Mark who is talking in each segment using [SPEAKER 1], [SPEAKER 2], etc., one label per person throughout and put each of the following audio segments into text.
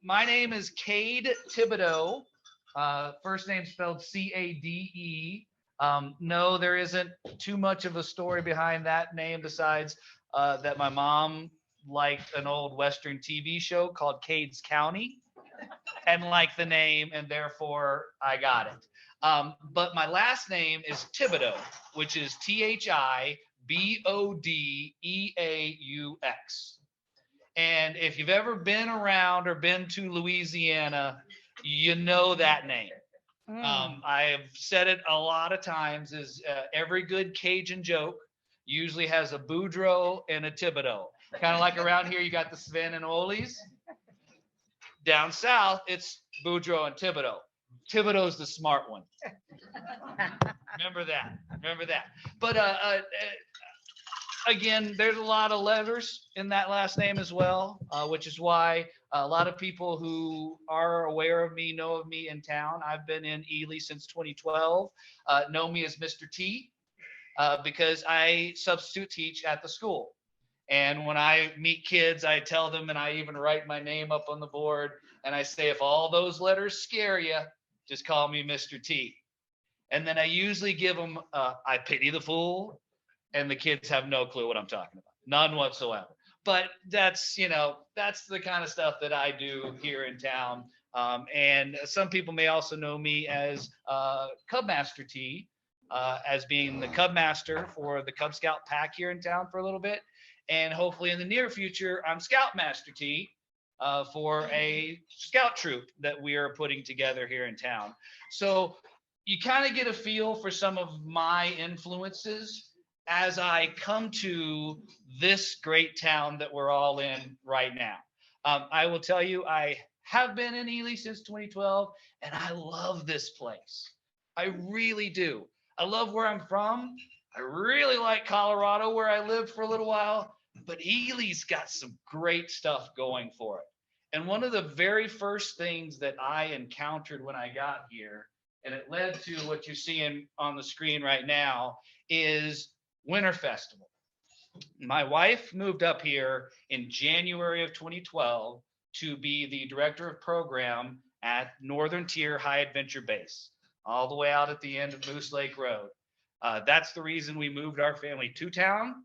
[SPEAKER 1] My name is Cade Thibodeaux. First name spelled Cade. No, there isn't too much of a story behind that name besides that my mom liked an old Western TV show called Cade's County and liked the name, and therefore I got it. But my last name is Thibodeaux, which is Thibodeaux. And if you've ever been around or been to Louisiana, you know that name. I've said it a lot of times. Is every good Cajun joke usually has a Boudreaux and a Thibodeau. Kind of like around here, you got the Sven and Ole's. Down south, it's Boudreaux and Thibodeau. Thibodeau's the smart one. Remember that. Remember that. But again, there's a lot of letters in that last name as well, which is why a lot of people who are aware of me know of me in town. I've been in Ely since 2012, know me as Mr. T, because I substitute teach at the school. And when I meet kids, I tell them, and I even write my name up on the board, and I say, if all those letters scare you, just call me Mr. T. And then I usually give them, I pity the fool, and the kids have no clue what I'm talking about, none whatsoever. But that's, that's the kind of stuff that I do here in town. And some people may also know me as Cub Master T, as being the Cub Master for the Cub Scout pack here in town for a little bit. And hopefully in the near future, I'm Scout Master T for a scout troop that we are putting together here in town. So you kind of get a feel for some of my influences as I come to this great town that we're all in right now. I will tell you, I have been in Ely since 2012, and I love this place. I really do. I love where I'm from. I really like Colorado, where I lived for a little while, but Ely's got some great stuff going for it. And one of the very first things that I encountered when I got here, and it led to what you're seeing on the screen right now, is Winter Festival. My wife moved up here in January of 2012 to be the director of program at Northern Tier High Adventure Base, all the way out at the end of Moose Lake Road. That's the reason we moved our family to town.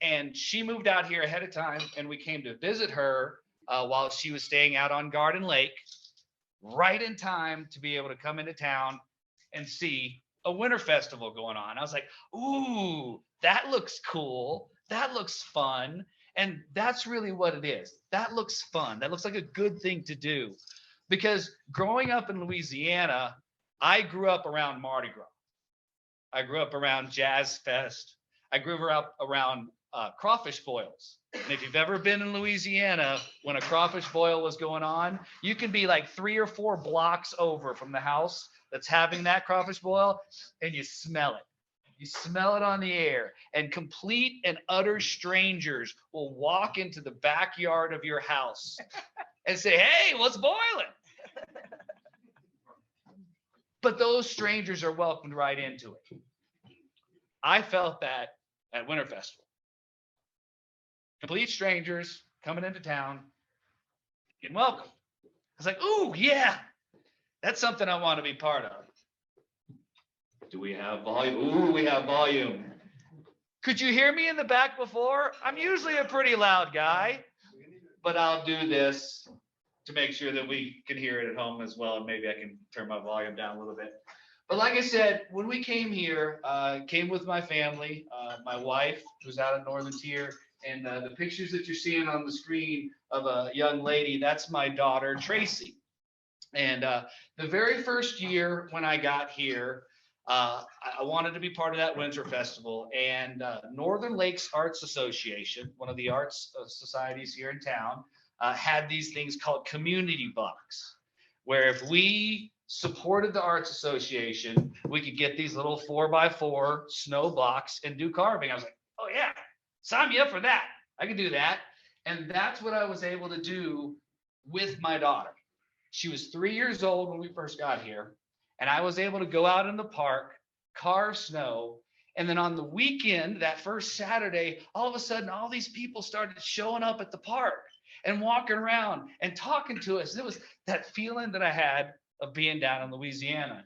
[SPEAKER 1] And she moved out here ahead of time, and we came to visit her while she was staying out on Garden Lake, right in time to be able to come into town and see a winter festival going on. I was like, ooh, that looks cool. That looks fun. And that's really what it is. That looks fun. That looks like a good thing to do. Because growing up in Louisiana, I grew up around Mardi Gras. I grew up around Jazz Fest. I grew up around crawfish boils. And if you've ever been in Louisiana when a crawfish boil was going on, you can be like 3 or 4 blocks over from the house that's having that crawfish boil, and you smell it. You smell it on the air, and complete and utter strangers will walk into the backyard of your house and say, hey, what's boiling? But those strangers are welcomed right into it. I felt that at Winter Festival. Complete strangers coming into town, getting welcome. I was like, ooh, yeah, that's something I want to be part of. Do we have volume? Ooh, we have volume. Could you hear me in the back before? I'm usually a pretty loud guy, but I'll do this to make sure that we can hear it at home as well. And maybe I can turn my volume down a little bit. But like I said, when we came here, came with my family, my wife, who's out at Northern Tier, and the pictures that you're seeing on the screen of a young lady, that's my daughter, Tracy. And the very first year when I got here, I wanted to be part of that winter festival. And Northern Lakes Arts Association, one of the arts societies here in town, had these things called community bucks, where if we supported the Arts Association, we could get these little 4x4 snow blocks and do carving. I was like, oh yeah, sign me up for that. I can do that. And that's what I was able to do with my daughter. She was 3 years old when we first got here, and I was able to go out in the park, carve snow, And then on the weekend, that first Saturday, all of a sudden, all these people started showing up at the park and walking around and talking to us. It was that feeling that I had of being down in Louisiana,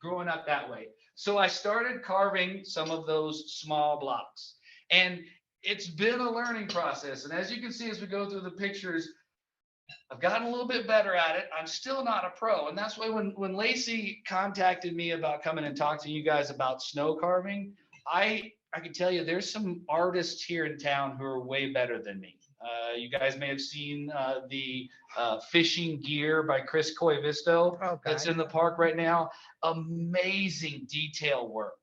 [SPEAKER 1] growing up that way. So I started carving some of those small blocks. And it's been a learning process. And as you can see, as we go through the pictures, I've gotten a little bit better at it. I'm still not a pro. And that's why when Lacey contacted me about coming and talking to you guys about snow carving, I can tell you there's some artists here in town who are way better than me. You guys may have seen the fishing gear by Chris Coivisto that's in the park right now. Amazing detail work.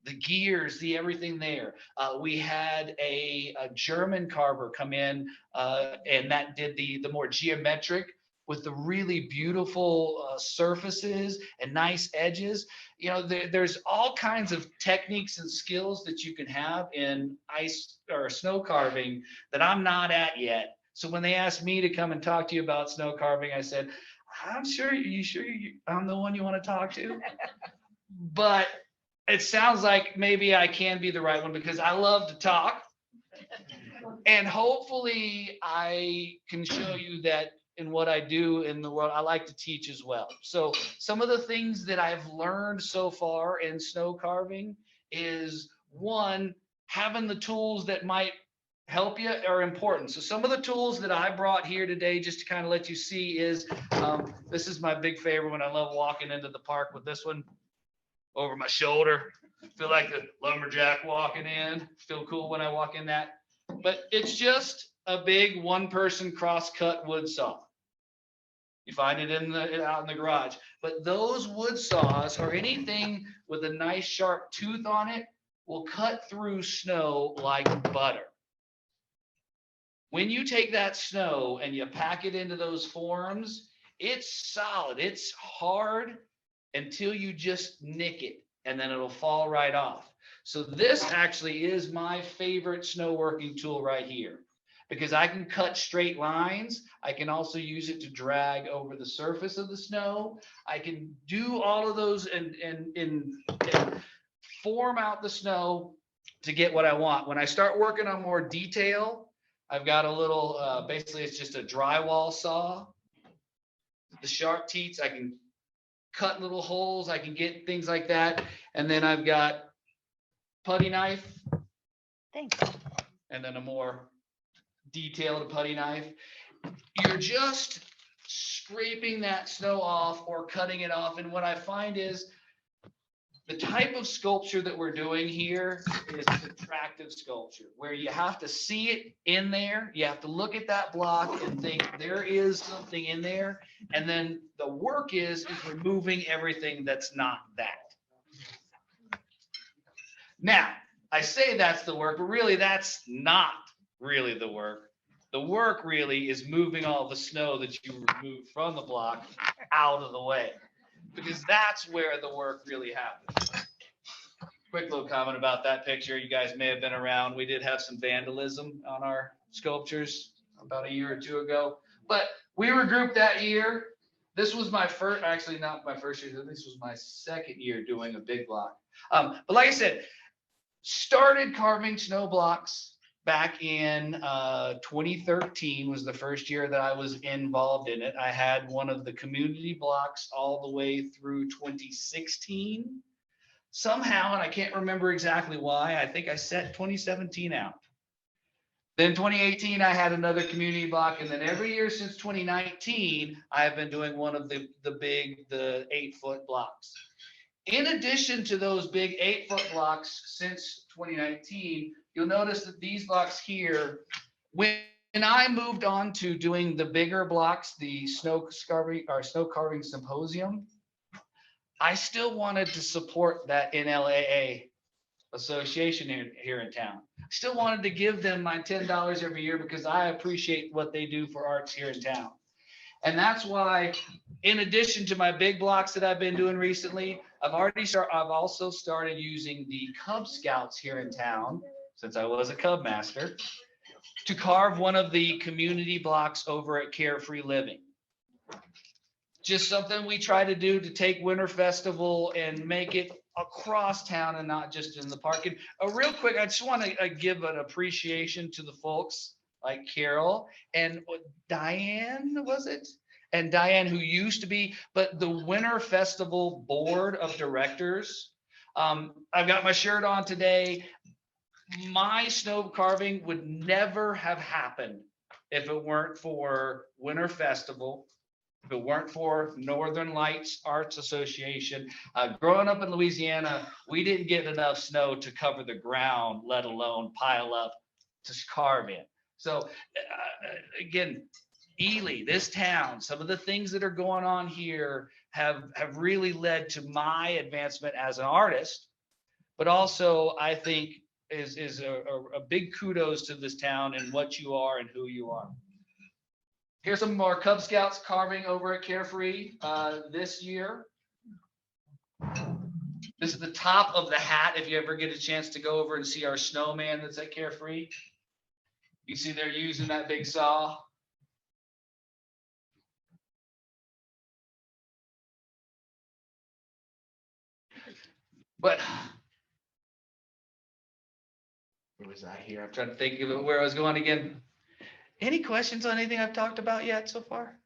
[SPEAKER 1] The gears, the everything there. We had a German carver come in and that did the more geometric with the really beautiful surfaces and nice edges. You know, there's all kinds of techniques and skills that you can have in ice or snow carving that I'm not at yet. So when they asked me to come and talk to you about snow carving, I said, I'm sure, I'm the one you want to talk to? But it sounds like maybe I can be the right one because I love to talk. And hopefully I can show you that in what I do in the world, I like to teach as well. So some of the things that I've learned so far in snow carving is, one, having the tools that might help you are important. So some of the tools that I brought here today, just to kind of let you see, is this is my big favorite when I love walking into the park with this one over my shoulder. Feel like the lumberjack walking in. Feel cool when I walk in that. But it's just a big one-person cross-cut wood saw. You find it out in the garage. But those wood saws or anything with a nice sharp tooth on it will cut through snow like butter. When you take that snow and you pack it into those forms, it's solid. It's hard until you just nick it, and then it'll fall right off. So this actually is my favorite snow working tool right here, because I can cut straight lines. I can also use it to drag over the surface of the snow. I can do all of those and form out the snow to get what I want. When I start working on more detail, I've got a little, basically it's just a drywall saw. The sharp teats, I can cut little holes, I can get things like that. And then I've got putty knife.
[SPEAKER 2] Thanks.
[SPEAKER 1] And then a more detailed putty knife. You're just scraping that snow off or cutting it off. And what I find is the type of sculpture that we're doing here is subtractive sculpture, where you have to see it in there. You have to look at that block and think there is something in there. And then the work is removing everything that's not that. Now, I say that's the work, but really that's not really the work. The work really is moving all the snow that you removed from the block out of the way, because that's where the work really happens. Quick little comment about that picture. You guys may have been around. We did have some vandalism on our sculptures about a year or two ago, but we were grouped that year. This was my first, actually not my first year. This was my second year doing a big block. But like I said, started carving snow blocks back in 2013 was the first year that I was involved in it. I had one of the community blocks all the way through 2016. Somehow, and I can't remember exactly why, I think I set 2017 out. Then 2018, I had another community block. And then every year since 2019, I have been doing one of the 8-foot blocks. In addition to those big 8-foot blocks since 2019, you'll notice that these blocks here, when I moved on to doing the bigger blocks, the snow carving symposium, I still wanted to support that NLAA association here in town. I still wanted to give them my $10 every year because I appreciate what they do for arts here in town. And that's why, in addition to my big blocks that I've been doing recently, I've also started using the Cub Scouts here in town, since I was a Cub Master, to carve one of the community blocks over at Carefree Living. Just something we try to do to take Winter Festival and make it across town and not just in the park. And real quick, I just want to give an appreciation to the folks like Carol and Diane, was it? And Diane, who used to be, but the Winter Festival Board of Directors. I've got my shirt on today. My snow carving would never have happened if it weren't for Winter Festival, if it weren't for Northern Lights Arts Association. Growing up in Louisiana, we didn't get enough snow to cover the ground, let alone pile up to carve in. So again, Ely, this town, some of the things that are going on here have really led to my advancement as an artist, but also I think is a big kudos to this town and what you are and who you are. Here's some more Cub Scouts carving over at Carefree this year. This is the top of the hat if you ever get a chance to go over and see our snowman that's at Carefree. You see they're using that big saw. But where was I here? I'm trying to think of where I was going again. Any questions on anything I've talked about yet so far?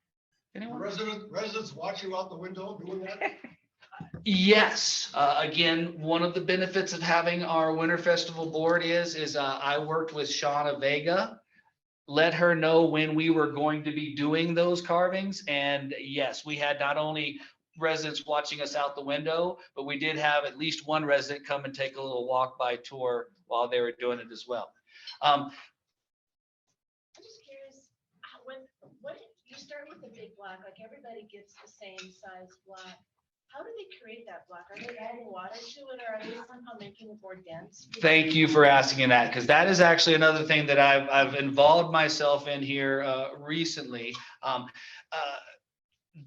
[SPEAKER 1] Anyone?
[SPEAKER 2] Residents watch you out the window doing that?
[SPEAKER 1] Yes. Again, one of the benefits of having our Winter Festival board is I worked with Shauna Vega, let her know when we were going to be doing those carvings. And yes, we had not only residents watching us out the window, but we did have at least one resident come and take a little walk by tour while they were doing it as well.
[SPEAKER 3] I'm just curious, what you start with a big block, like everybody gets the same size block. How do they create that block? Are they adding water to it, or are they somehow making it more dense?
[SPEAKER 1] Thank you for asking that, because that is actually another thing that I've involved myself in here recently.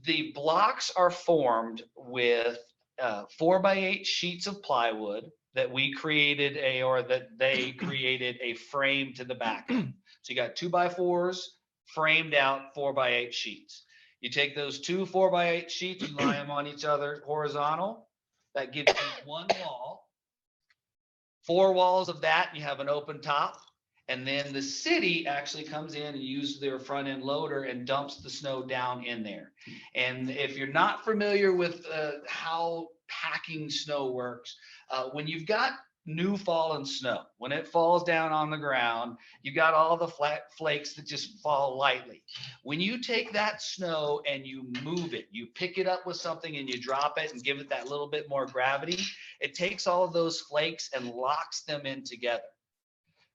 [SPEAKER 1] The blocks are formed with 4x8 sheets of plywood that we created that they created a frame to the back. So you got 2x4s framed out 4x8 sheets. You take those two 4x8 sheets, you lie them on each other horizontal. That gives you one wall. 4 walls of that, you have an open top. And then the city actually comes in and uses their front end loader and dumps the snow down in there. And if you're not familiar with how packing snow works, when you've got new fallen snow, when it falls down on the ground, you got all the flat flakes that just fall lightly. When you take that snow and you move it, you pick it up with something and you drop it and give it that little bit more gravity, it takes all of those flakes and locks them in together.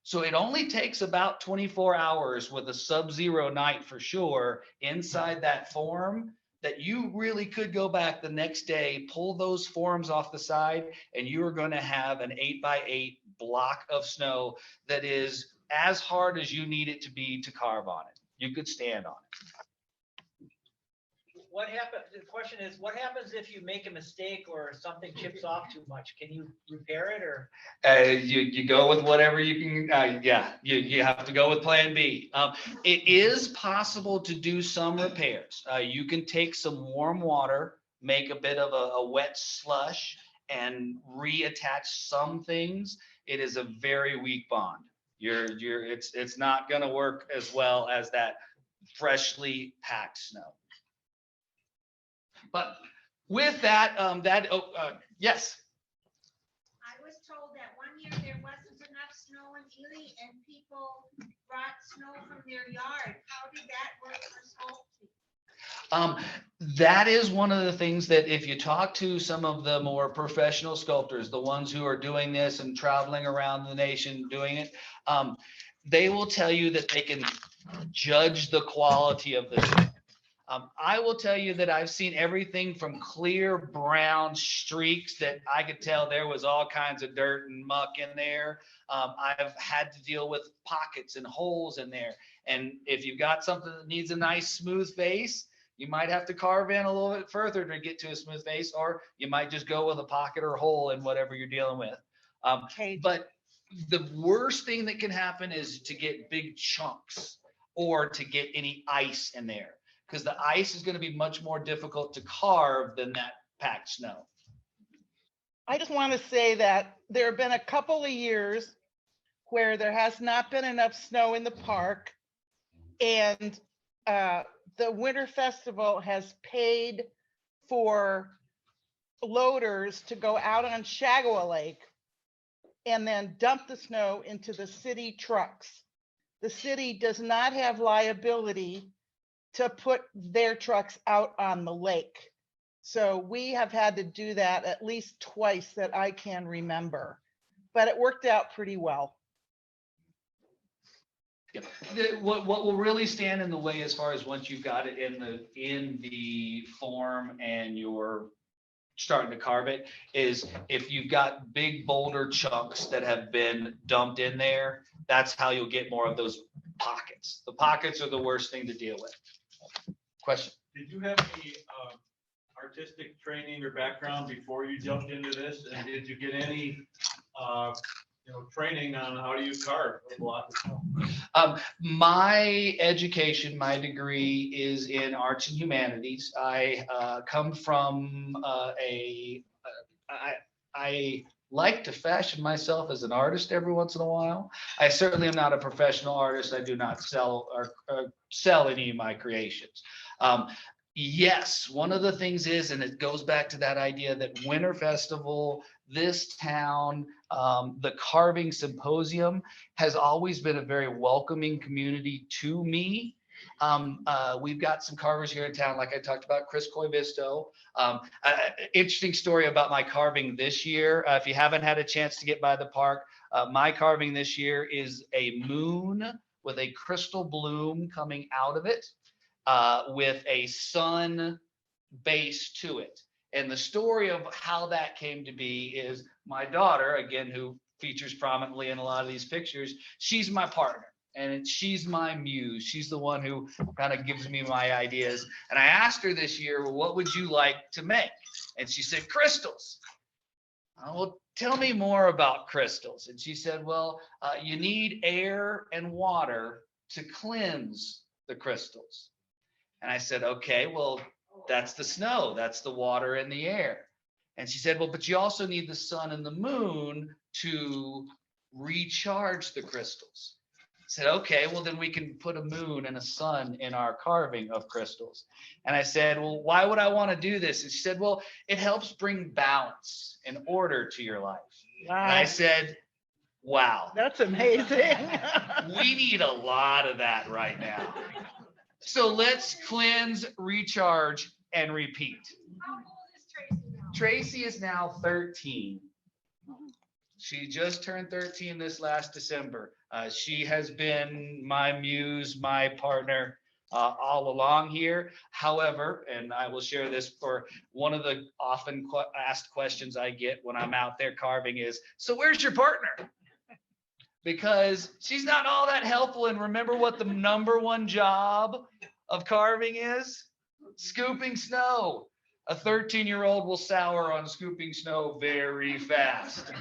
[SPEAKER 1] So it only takes about 24 hours with a sub-zero night for sure inside that form that you really could go back the next day, pull those forms off the side, and you are going to have an 8x8 block of snow that is as hard as you need it to be to carve on it. You could stand on it.
[SPEAKER 4] What happens? The question is, what happens if you make a mistake or something chips off too much? Can you repair it, or?
[SPEAKER 1] You go with whatever you can. Yeah, you have to go with plan B. It is possible to do some repairs. You can take some warm water, make a bit of a wet slush, and reattach some things. It is a very weak bond. It's not going to work as well as that freshly packed snow. But with that, yes.
[SPEAKER 5] I was told that one year there wasn't enough snow in Ely and people brought snow from their yard. How did that work for sculpting?
[SPEAKER 1] That is one of the things that if you talk to some of the more professional sculptors, the ones who are doing this and traveling around the nation doing it, they will tell you that they can judge the quality of the snow. I will tell you that I've seen everything from clear brown streaks that I could tell there was all kinds of dirt and muck in there. I've had to deal with pockets and holes in there. And if you've got something that needs a nice smooth face, you might have to carve in a little bit further to get to a smooth face, or you might just go with a pocket or hole in whatever you're dealing with. But the worst thing that can happen is to get big chunks or to get any ice in there, because the ice is going to be much more difficult to carve than that packed snow.
[SPEAKER 6] I just want to say that there have been a couple of years where there has not been enough snow in the park. And the Winter Festival has paid for loaders to go out on Shagawa Lake and then dump the snow into the city trucks. The city does not have liability to put their trucks out on the lake. So we have had to do that at least twice that I can remember, but it worked out pretty well.
[SPEAKER 1] Yep. What will really stand in the way as far as once you've got it in the form and you're starting to carve it is if you've got big boulder chunks that have been dumped in there, that's how you'll get more of those pockets. The pockets are the worst thing to deal with. Question.
[SPEAKER 7] Did you have any artistic training or background before you jumped into this? And did you get any training on how do you carve a block of snow?
[SPEAKER 1] My education, my degree is in arts and humanities. I come from I like to fashion myself as an artist every once in a while. I certainly am not a professional artist. I do not sell or sell any of my creations. Yes, one of the things is, and it goes back to that idea that Winter Festival, this town, the carving symposium has always been a very welcoming community to me. We've got some carvers here in town, like I talked about, Chris Coivisto. Interesting story about my carving this year. If you haven't had a chance to get by the park, my carving this year is a moon with a crystal bloom coming out of it. With a sun base to it. And the story of how that came to be is my daughter, again, who features prominently in a lot of these pictures, she's my partner and she's my muse. She's the one who kind of gives me my ideas. And I asked her this year, well, what would you like to make? And she said, crystals. Well, tell me more about crystals. And she said, well, you need air and water to cleanse the crystals. And I said, okay, well, that's the snow, that's the water and the air. And she said, well, but you also need the sun and the moon to recharge the crystals. I said, okay, well, then we can put a moon and a sun in our carving of crystals. And I said, well, why would I want to do this? And she said, well, it helps bring balance and order to your life.
[SPEAKER 6] Wow.
[SPEAKER 1] And I said, wow.
[SPEAKER 6] That's amazing.
[SPEAKER 1] We need a lot of that right now. So let's cleanse, recharge, and repeat.
[SPEAKER 5] How old is Tracy now?
[SPEAKER 1] Tracy is now 13. She just turned 13 this last December. She has been my muse, my partner all along here. However, and I will share this for one of the often asked questions I get when I'm out there carving is, so where's your partner? Because she's not all that helpful. And remember what the number one job of carving is? Scooping snow. A 13-year-old will sour on scooping snow very fast.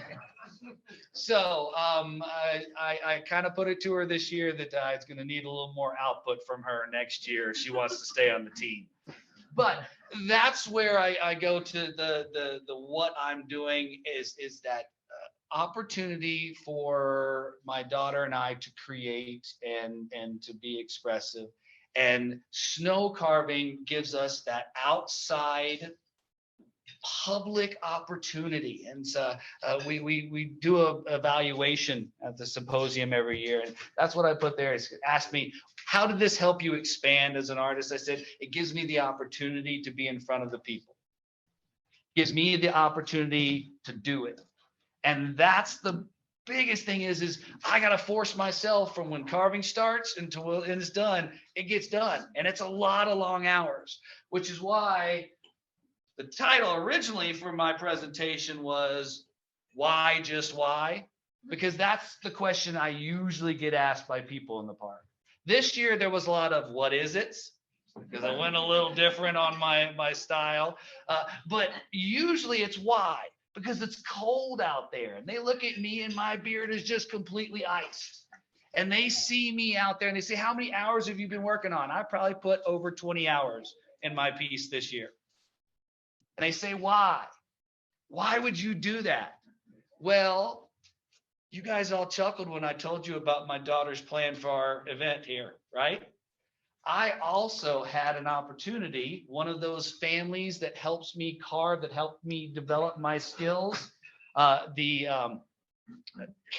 [SPEAKER 1] So I kind of put it to her this year that it's going to need a little more output from her next year if she wants to stay on the team. But that's where I go to the what I'm doing is that opportunity for my daughter and I to create and to be expressive. And snow carving gives us that outside public opportunity. And so we do an evaluation at the symposium every year. And that's what I put there is ask me, how did this help you expand as an artist? I said, it gives me the opportunity to be in front of the people. It gives me the opportunity to do it. And that's the biggest thing is I got to force myself from when carving starts until it's done, it gets done. And it's a lot of long hours, which is why the title originally for my presentation was Why Just Why? Because that's the question I usually get asked by people in the park. This year, there was a lot of what is it? Because I went a little different on my style. But usually it's why. Because it's cold out there and they look at me and my beard is just completely iced and they see me out there and they say, how many hours have you been working on? I probably put over 20 hours in my piece this year. And they say, why? Why would you do that? Well, you guys all chuckled when I told you about my daughter's plan for our event here, right? I also had an opportunity, one of those families that helps me carve, that helped me develop my skills, the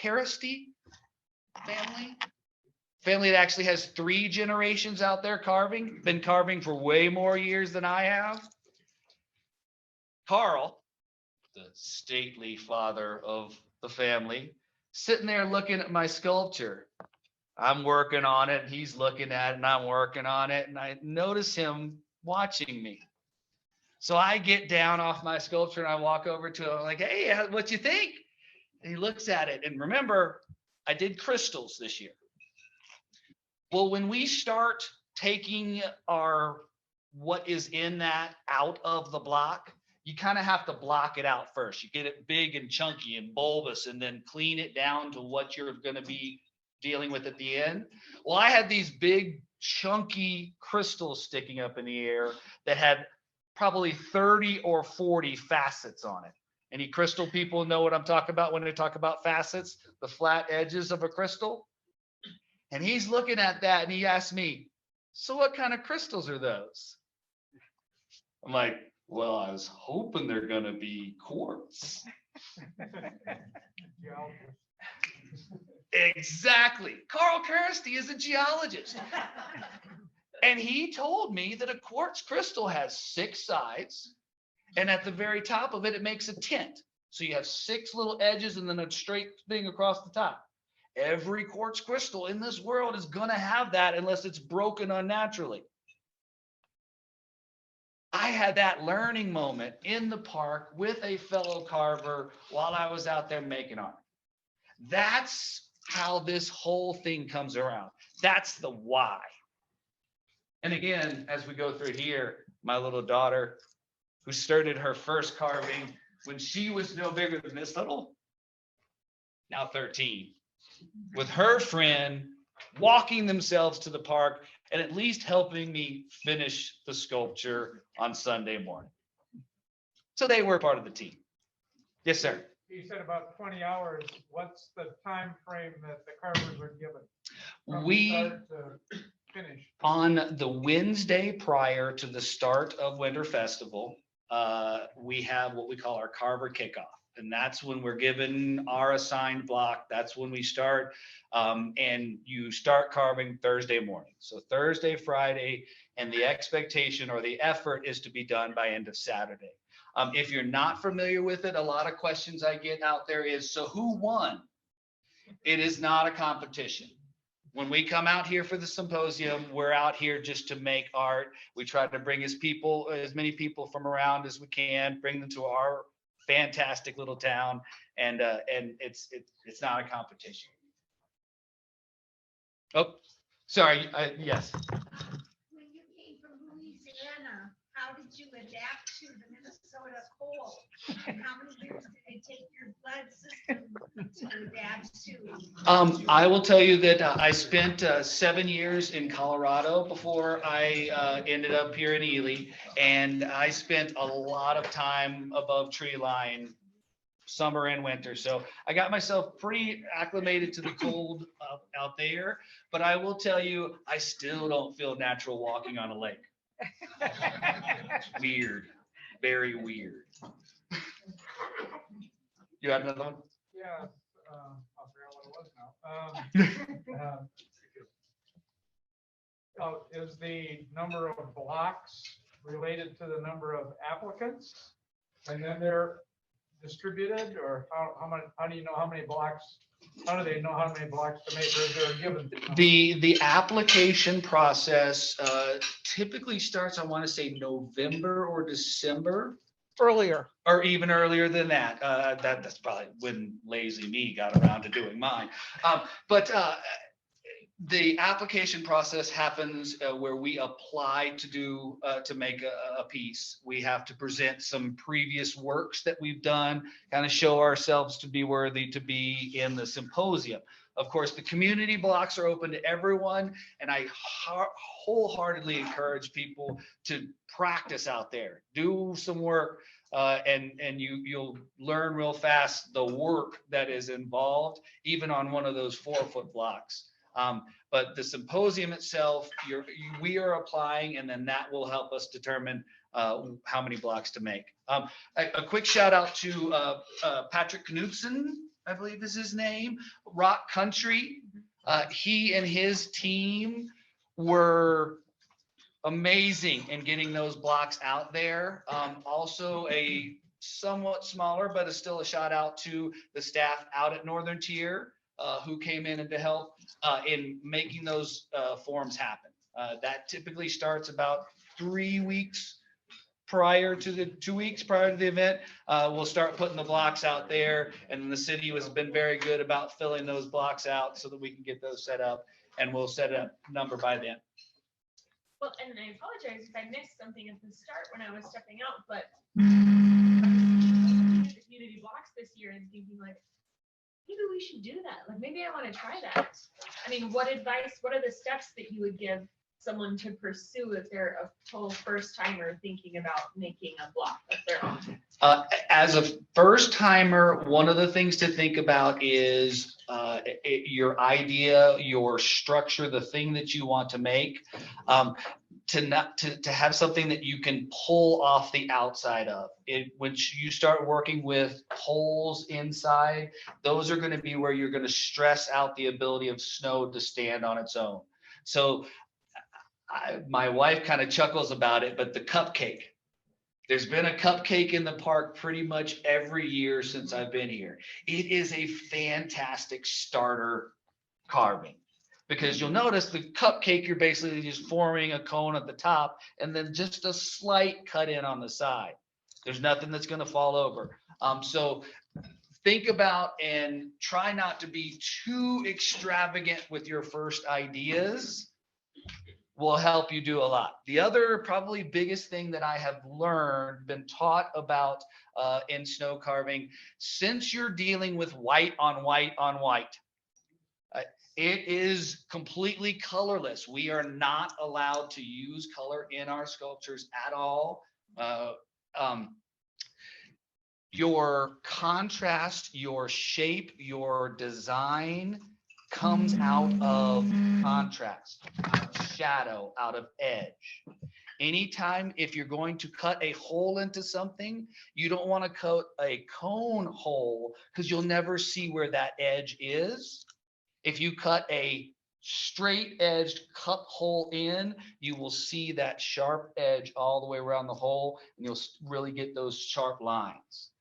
[SPEAKER 1] Karasti family that actually has 3 generations out there carving, been carving for way more years than I have. Carl, the stately father of the family, sitting there looking at my sculpture. I'm working on it, he's looking at it, and I'm working on it, and I notice him watching me. So I get down off my sculpture and I walk over to him, like, hey, what you think? And he looks at it. And remember, I did crystals this year. Well, when we start taking what is in that out of the block, you kind of have to block it out first. You get it big and chunky and bulbous, and then clean it down to what you're going to be dealing with at the end. Well, I had these big chunky crystals sticking up in the air that had probably 30 or 40 facets on it. Any crystal people know what I'm talking about when they talk about facets, the flat edges of a crystal? And he's looking at that and he asked me, so what kind of crystals are those? I'm like, well, I was hoping they're going to be quartz. Exactly. Carl Karasti is a geologist. And he told me that a quartz crystal has 6 sides, and at the very top of it, it makes a tint. So you have 6 little edges and then a straight thing across the top. Every quartz crystal in this world is going to have that unless it's broken unnaturally. I had that learning moment in the park with a fellow carver while I was out there making art. That's how this whole thing comes around. That's the why. And again, as we go through here, my little daughter, who started her first carving when she was no bigger than this little, now 13, with her friend walking themselves to the park and at least helping me finish the sculpture on Sunday morning. So they were part of the team. Yes, sir.
[SPEAKER 8] You said about 20 hours. What's the time frame that the carvers are given? From
[SPEAKER 1] We
[SPEAKER 8] start to finish?
[SPEAKER 1] On the Wednesday prior to the start of Winter Festival, we have what we call our carver kickoff. And that's when we're given our assigned block. That's when we start. And you start carving Thursday morning. So Thursday, Friday, and the expectation or the effort is to be done by end of Saturday. If you're not familiar with it, a lot of questions I get out there is, so who won? It is not a competition. When we come out here for the symposium, we're out here just to make art. We try to bring as many people from around as we can, bring them to our fantastic little town, and it's not a competition. Oh, sorry. Yes.
[SPEAKER 5] When you came from Louisiana, how did you adapt to the Minnesota cold? And how many years did it take your blood system to adapt to?
[SPEAKER 1] I will tell you that I spent 7 years in Colorado before I ended up here in Ely, and I spent a lot of time above tree line, summer and winter. So I got myself pretty acclimated to the cold out there, but I will tell you, I still don't feel natural walking on a lake. Weird, very weird. You have another one?
[SPEAKER 8] Yeah, I'll figure out what it was now. Is the number of blocks related to the number of applicants? And then they're distributed, or how do you know how many blocks? How do they know how many blocks to make, or is there a given?
[SPEAKER 1] The application process typically starts, I want to say November or December.
[SPEAKER 6] Earlier.
[SPEAKER 1] Or even earlier than that. That's probably when lazy me got around to doing mine. But the application process happens where we apply to make a piece. We have to present some previous works that we've done, kind of show ourselves to be worthy to be in the symposium. of course, the community blocks are open to everyone, and I wholeheartedly encourage people to practice out there, do some work, and you'll learn real fast the work that is involved, even on one of those 4-foot blocks. But the symposium itself, we are applying, and then that will help us determine how many blocks to make. A quick shout out to Patrick Knudsen, I believe is his name, Rock Country. He and his team were amazing in getting those blocks out there. Also a somewhat smaller, but still a shout out to the staff out at Northern Tier who came in and to help in making those forms happen. That typically starts about 3 weeks prior to the 2 weeks prior to the event. We'll start putting the blocks out there, and the city has been very good about filling those blocks out so that we can get those set up, and we'll set a number by then.
[SPEAKER 9] Well, and I apologize if I missed something at the start when I was stepping out, but the community blocks this year and thinking like, maybe we should do that. Like, maybe I want to try that. I mean, what are the steps that you would give someone to pursue if they're a total first timer thinking about making a block of their own?
[SPEAKER 1] As a first timer, one of the things to think about is your idea, your structure, the thing that you want to make, to have something that you can pull off the outside of it. Once you start working with holes inside, those are going to be where you're going to stress out the ability of snow to stand on its own. So my wife kind of chuckles about it, but the cupcake. There's been a cupcake in the park pretty much every year since I've been here. It is a fantastic starter carving, because you'll notice the cupcake, you're basically just forming a cone at the top and then just a slight cut in on the side. There's nothing that's going to fall over. So think about and try not to be too extravagant with your first ideas. Will help you do a lot. The other probably biggest thing that I have learned, been taught about in snow carving, since you're dealing with white on white on white, it is completely colorless. We are not allowed to use color in our sculptures at all. Your contrast, your shape, your design comes out of contrast, out of shadow, out of edge. Anytime, if you're going to cut a hole into something, you don't want to cut a cone hole because you'll never see where that edge is. If you cut a straight edged cut hole in, you will see that sharp edge all the way around the hole, and you'll really get those sharp lines.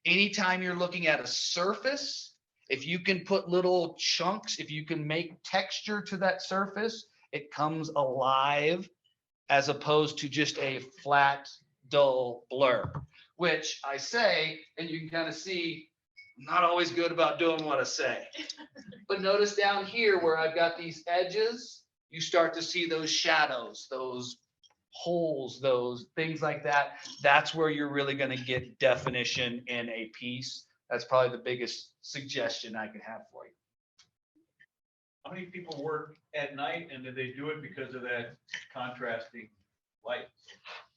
[SPEAKER 1] Anytime you're looking at a surface, if you can put little chunks, if you can make texture to that surface, it comes alive as opposed to just a flat, dull blur, which I say, and you can kind of see, I'm not always good about doing what I say. But notice down here where I've got these edges, you start to see those shadows, those holes, those things like that. That's where you're really going to get definition in a piece. That's probably the biggest suggestion I could have for you.
[SPEAKER 7] How many people work at night, and do they do it because of that contrasting light?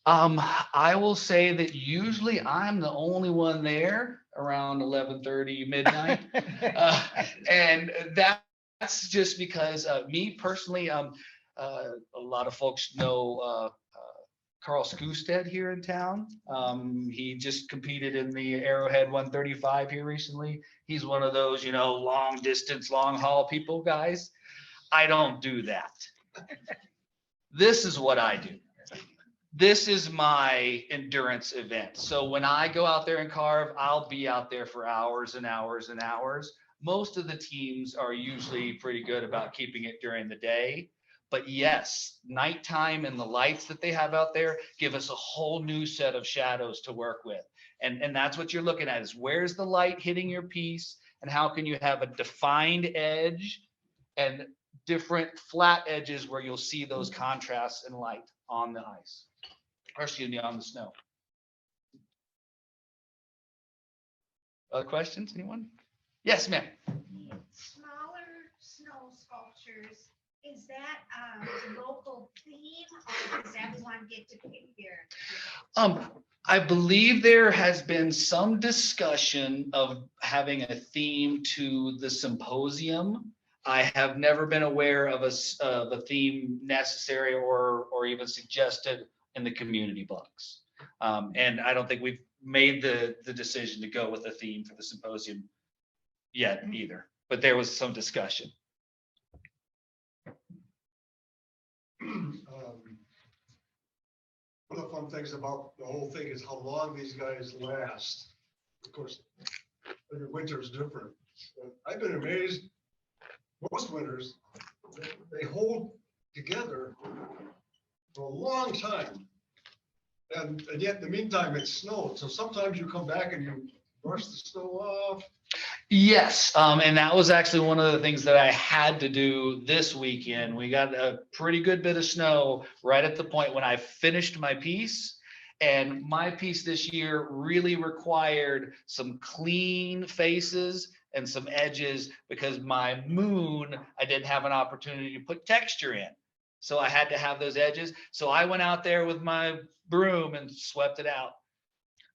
[SPEAKER 1] I will say that usually I'm the only one there around 11:30 midnight. And that's just because me personally, a lot of folks know Carl Skustad here in town. He just competed in the Arrowhead 135 here recently. He's one of those, long distance, long haul people guys. I don't do that. This is what I do. This is my endurance event. So when I go out there and carve, I'll be out there for hours and hours and hours. Most of the teams are usually pretty good about keeping it during the day. But yes, nighttime and the lights that they have out there give us a whole new set of shadows to work with. And that's what you're looking at, is where's the light hitting your piece, and how can you have a defined edge and different flat edges where you'll see those contrasts and light on the ice, or excuse me, on the snow. Other questions, anyone? Yes, ma'am.
[SPEAKER 5] Smaller snow sculptures, is that local theme or does everyone get to pick their?
[SPEAKER 1] I believe there has been some discussion of having a theme to the symposium. I have never been aware of a theme necessary or even suggested in the community blocks. And I don't think we've made the decision to go with a theme for the symposium yet either, but there was some discussion.
[SPEAKER 2] One of the fun things about the whole thing is how long these guys last. Of course, every winter is different. But I've been amazed, most winters, they hold together for a long time. And yet in the meantime, it snowed. So sometimes you come back and you brush the snow off.
[SPEAKER 1] Yes, and that was actually one of the things that I had to do this weekend. We got a pretty good bit of snow right at the point when I finished my piece. And my piece this year really required some clean faces and some edges because my moon, I didn't have an opportunity to put texture in. So I had to have those edges. So I went out there with my broom and swept it out.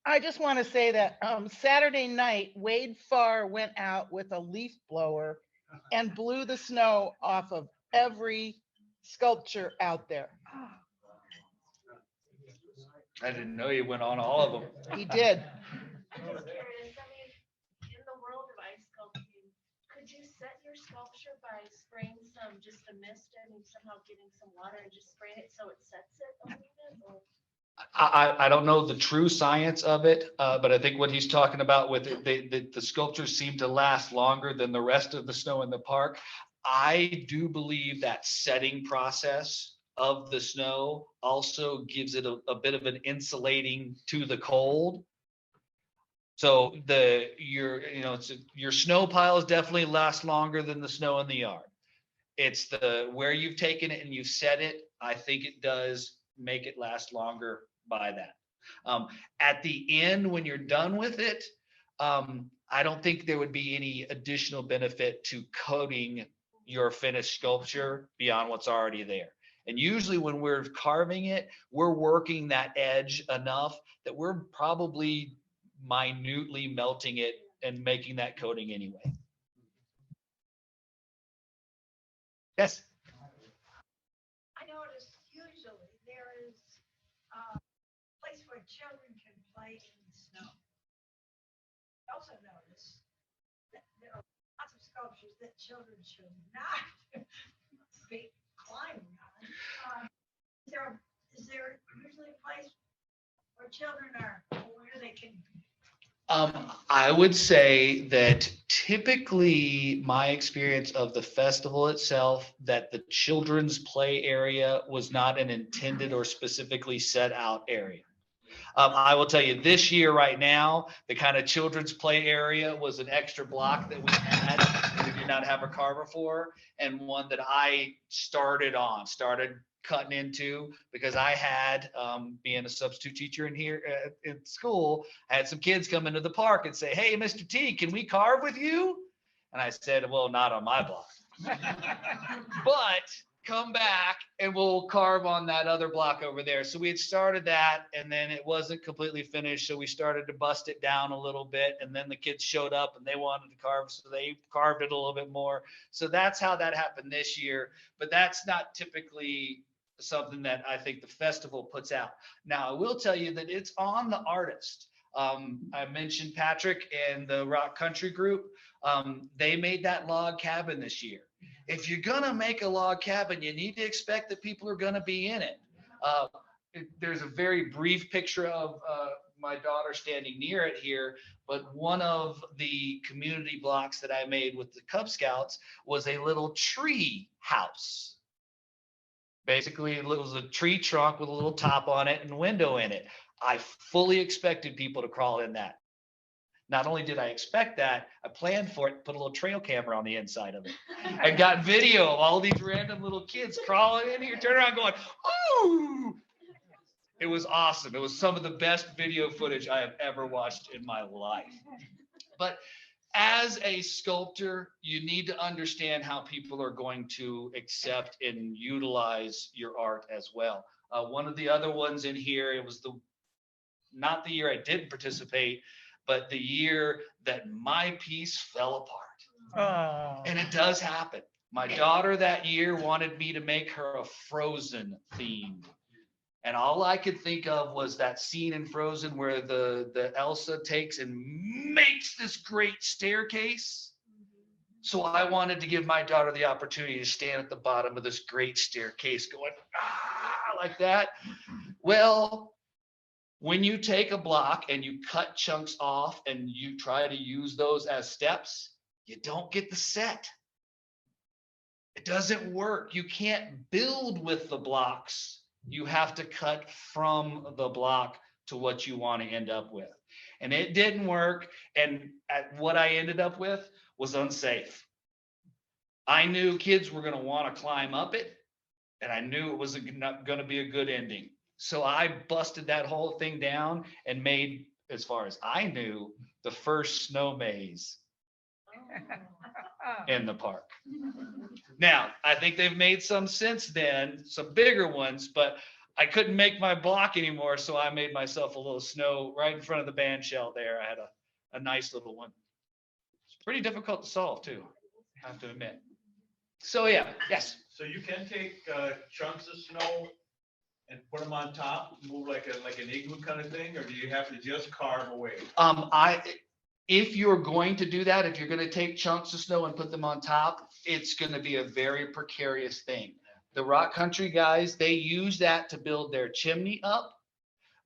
[SPEAKER 6] I just want to say that Saturday night, Wade Farr went out with a leaf blower and blew the snow off of every sculpture out there.
[SPEAKER 1] I didn't know you went on all of them.
[SPEAKER 6] He did.
[SPEAKER 3] I'm just curious, I mean, in the world of ice sculpting, could you set your sculpture by spraying some, just a mist and somehow getting some water and just spraying it so it sets it a little bit? Or?
[SPEAKER 1] I don't know the true science of it, but I think what he's talking about with it, the sculptures seem to last longer than the rest of the snow in the park. I do believe that setting process of the snow also gives it a bit of an insulating to the cold. So your snow piles definitely last longer than the snow in the yard. It's where you've taken it and you've set it. I think it does make it last longer by that. At the end, when you're done with it, I don't think there would be any additional benefit to coating your finished sculpture beyond what's already there. And usually when we're carving it, we're working that edge enough that we're probably minutely melting it and making that coating anyway. Yes.
[SPEAKER 5] I noticed usually there is a place where children can play in the snow. I also noticed that there are lots of sculptures that children should not be climbing on. Is there usually a place where children are, where they can?
[SPEAKER 1] I would say that typically my experience of the festival itself, that the children's play area was not an intended or specifically set out area. I will tell you this year right now, the kind of children's play area was an extra block that we had that we did not have a carver for, and one that I started cutting into because I had, being a substitute teacher in school, I had some kids come into the park and say, "Hey, Mr. T, can we carve with you?" And I said, "Well, not on my block, but come back and we'll carve on that other block over there." So we had started that and then it wasn't completely finished. So we started to bust it down a little bit and then the kids showed up and they wanted to carve. So they carved it a little bit more. So that's how that happened this year. But that's not typically something that I think the festival puts out. Now, I will tell you that it's on the artist. I mentioned Patrick and the Rock Country Group. They made that log cabin this year. If you're gonna make a log cabin, you need to expect that people are gonna be in it. There's a very brief picture of my daughter standing near it here, but one of the community blocks that I made with the Cub Scouts was a little tree house. Basically, it was a tree trunk with a little top on it and a window in it. I fully expected people to crawl in that. Not only did I expect that, I planned for it, put a little trail camera on the inside of it. I got video of all these random little kids crawling in here, turning around going, "Ooh!" It was awesome. It was some of the best video footage I have ever watched in my life. But as a sculptor, you need to understand how people are going to accept and utilize your art as well. One of the other ones in here, it was not the year I didn't participate, but the year that my piece fell apart.
[SPEAKER 6] Oh.
[SPEAKER 1] And it does happen. My daughter that year wanted me to make her a Frozen theme. And all I could think of was that scene in Frozen where the Elsa takes and makes this great staircase. So I wanted to give my daughter the opportunity to stand at the bottom of this great staircase going, like that. Well, when you take a block and you cut chunks off and you try to use those as steps, you don't get the set. It doesn't work. You can't build with the blocks. You have to cut from the block to what you want to end up with. And it didn't work. And what I ended up with was unsafe. I knew kids were going to want to climb up it, and I knew it was not going to be a good ending. So I busted that whole thing down and made, as far as I knew, the first snow maze in the park. Now, I think they've made some since then, some bigger ones, but I couldn't make my block anymore, so I made myself a little snow right in front of the band shell there. I had a nice little one. It's pretty difficult to solve, too, I have to admit. So, yeah, yes.
[SPEAKER 7] So you can take chunks of snow and put them on top, move like an igloo kind of thing, or do you have to just carve away?
[SPEAKER 1] If you're going to do that, if you're going to take chunks of snow and put them on top, it's going to be a very precarious thing. The rock country guys, they use that to build their chimney up,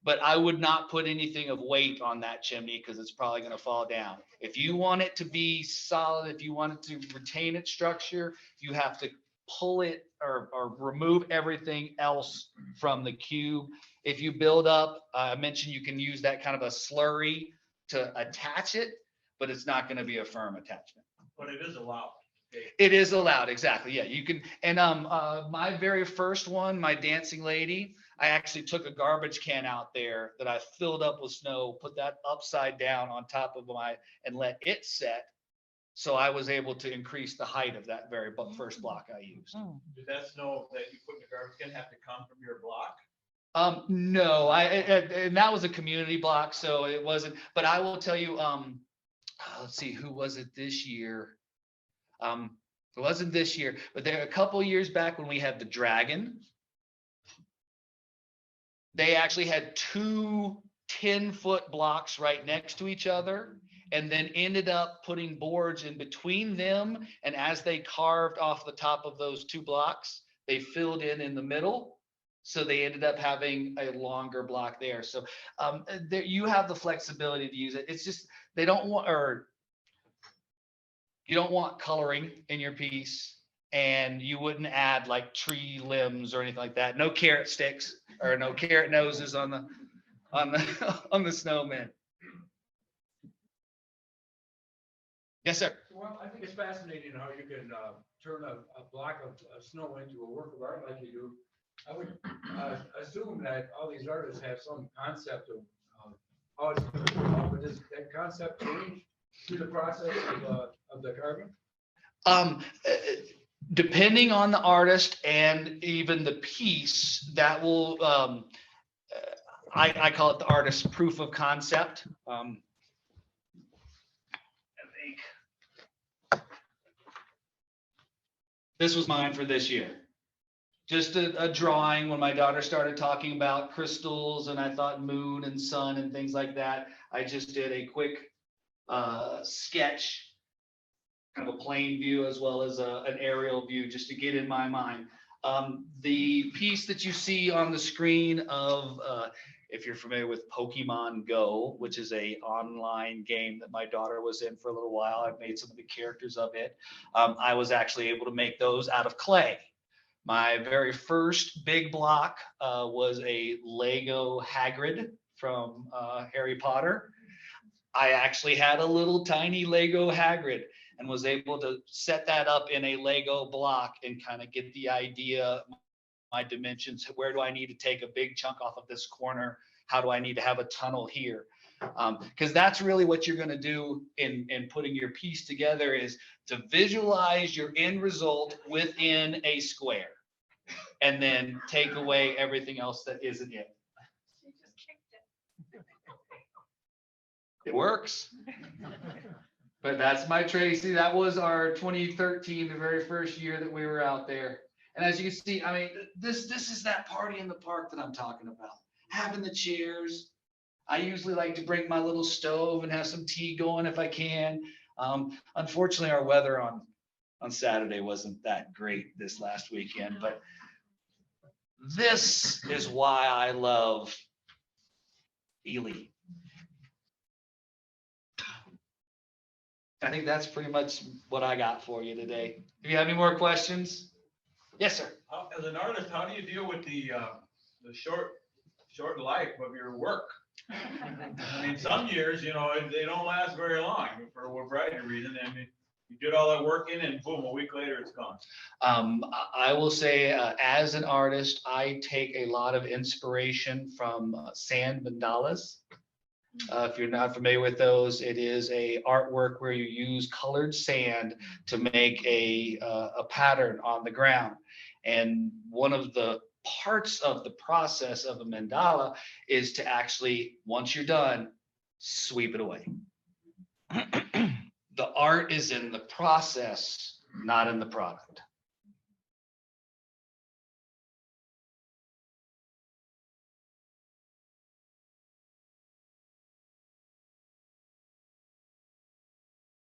[SPEAKER 1] but I would not put anything of weight on that chimney because it's probably going to fall down. If you want it to be solid, if you want it to retain its structure, you have to pull it or remove everything else from the cube. If you build up, I mentioned you can use that kind of a slurry to attach it, but it's not going to be a firm attachment.
[SPEAKER 7] But it is allowed.
[SPEAKER 1] It is allowed, exactly. Yeah, you can. And my very first one, my dancing lady, I actually took a garbage can out there that I filled up with snow, put that upside down on top of and let it set. So I was able to increase the height of that very first block I used.
[SPEAKER 7] Did that snow that you put in the garbage can have to come from your block?
[SPEAKER 1] No, and that was a community block, so it wasn't. But I will tell you, let's see, who was it this year? It wasn't this year, but there a couple years back when we had the dragon, they actually had 2 10-foot blocks right next to each other, and then ended up putting boards in between them. And as they carved off the top of those 2 blocks, they filled in the middle. So they ended up having a longer block there. So there, you have the flexibility to use it. It's just they don't want, or you don't want coloring in your piece, and you wouldn't add like tree limbs or anything like that. No carrot sticks or no carrot noses on the on the snowman. Yes, sir.
[SPEAKER 10] Well, I think it's fascinating how you can turn a block of snow into a work of art like you do. I would assume that all these artists have some concept of how it's going to turn out, but does that concept change through the process of the carving?
[SPEAKER 1] Depending on the artist and even the piece, that will, I call it the artist's proof of concept. This was mine for this year. Just a drawing when my daughter started talking about crystals and I thought moon and sun and things like that. I just did a quick sketch, kind of a plain view as well as an aerial view just to get in my mind. The piece that you see on the screen of, if you're familiar with Pokemon Go, which is a online game that my daughter was in for a little while, I've made some of the characters of it. I was actually able to make those out of clay. My very first big block was a Lego Hagrid from Harry Potter. I actually had a little tiny Lego Hagrid and was able to set that up in a Lego block and kind of get the idea, my dimensions, where do I need to take a big chunk off of this corner? How do I need to have a tunnel here? Because that's really what you're going to do in putting your piece together, is to visualize your end result within a square, and then take away everything else that isn't it. It works. But that's my Tracy. That was our 2013, the very first year that we were out there. And as you can see, I mean, this is that party in the park that I'm talking about. Having the chairs. I usually like to bring my little stove and have some tea going if I can. Unfortunately, our weather on Saturday wasn't that great this last weekend, but this is why I love Ely. I think that's pretty much what I got for you today. Do you have any more questions? Yes, sir.
[SPEAKER 7] As an artist, how do you deal with the short life of your work? I mean, some years, you know, they don't last very long for a variety of reasons. I mean, you get all that work in and boom, a week later it's gone.
[SPEAKER 1] I will say, as an artist, I take a lot of inspiration from sand mandalas. If you're not familiar with those, it is a artwork where you use colored sand to make a pattern on the ground. And one of the parts of the process of a mandala is to actually, once you're done, sweep it away. The art is in the process, not in the product.